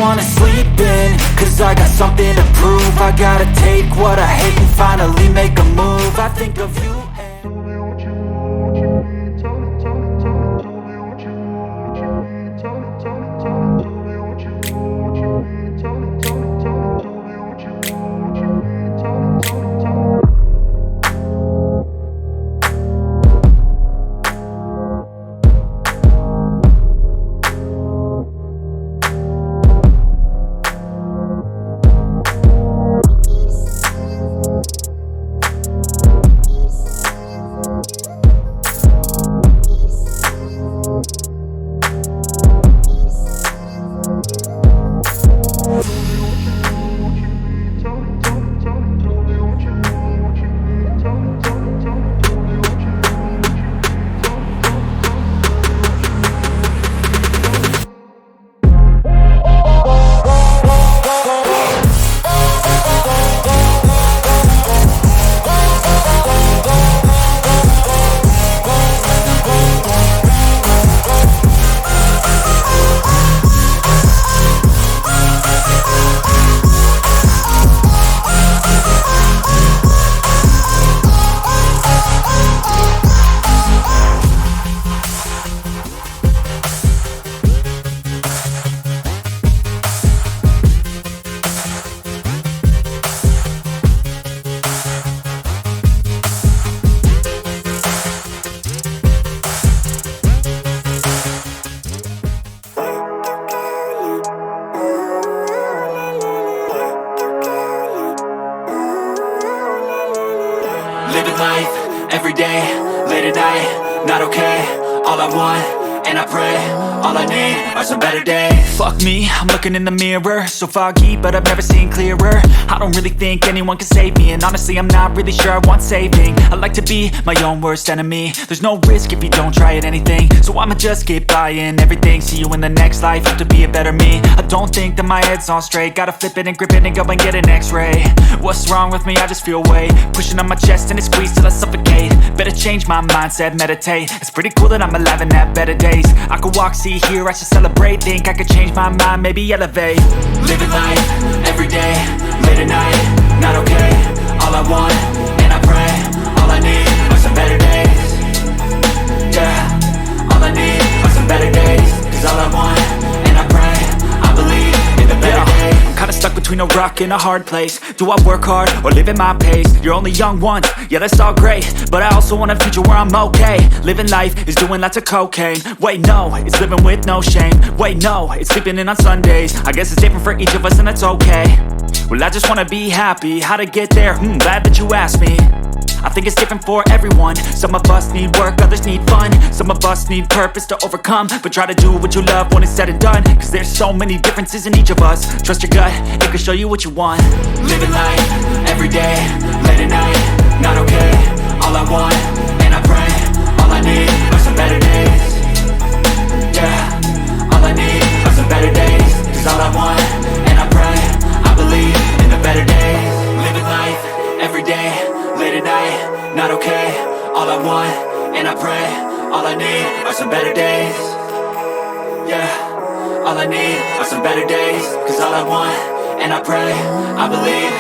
wanna sleep in, cause I got something to prove. I gotta take what I hate and finally make a move. I think of you and tell me what you need. Tell me what you need. Tell me what you need. Tell me what you need. Living life, everyday, late at night, not okay. All I want, and I pray, all I need are some better days. Fuck me, I'm looking in the mirror, so foggy, but I've never seen clearer. I don't really think anyone can save me, and honestly I'm not really sure I want saving. I like to be my own worst enemy. There's no risk if you don't try at anything, so I'ma just keep buying everything. See you in the next life, have to be a better me. I don't think that my head's on straight, gotta flip it and grip it and go and get an x-ray. What's wrong with me? I just feel weight pushing on my chest and it squeezes till I suffocate. Better change my mindset, meditate. It's pretty cool that I'm alive and have better days. I could walk, see, hear, I should celebrate. Think I could change my mind, maybe elevate. Living life, everyday, late at night, not okay. All I want, and I pray, all I need are some better days. Yeah, all I need are some better days. Cause all I want, and I pray, I believe in the better days. I'm kinda stuck between a rock and a hard place. Do I work hard or live at my pace? You're only young once, yeah that's all great, but I also want a future where I'm okay. Living life is doing lots of cocaine. Wait no, it's living with no shame. Wait no, it's sleeping in on Sundays. I guess it's different for each of us and that's okay. Well I just wanna be happy, how to get there? Glad that you asked me. I think it's different for everyone. Some of us need work, others need fun. Some of us need purpose to overcome. But try to do what you love when it's said and done, cause there's so many differences in each of us. Trust your gut, it can show you what you want. Living life, everyday, late at night, not okay. All I want, and I pray, all I need are some better days. Yeah, all I need are some better days. Cause all I want, and I pray, I believe in the better days. Living life, everyday, late at night, not okay. All I want, and I pray, all I need are some better days. Yeah, all I need are some better days. Cause all I want, and I pray, I believe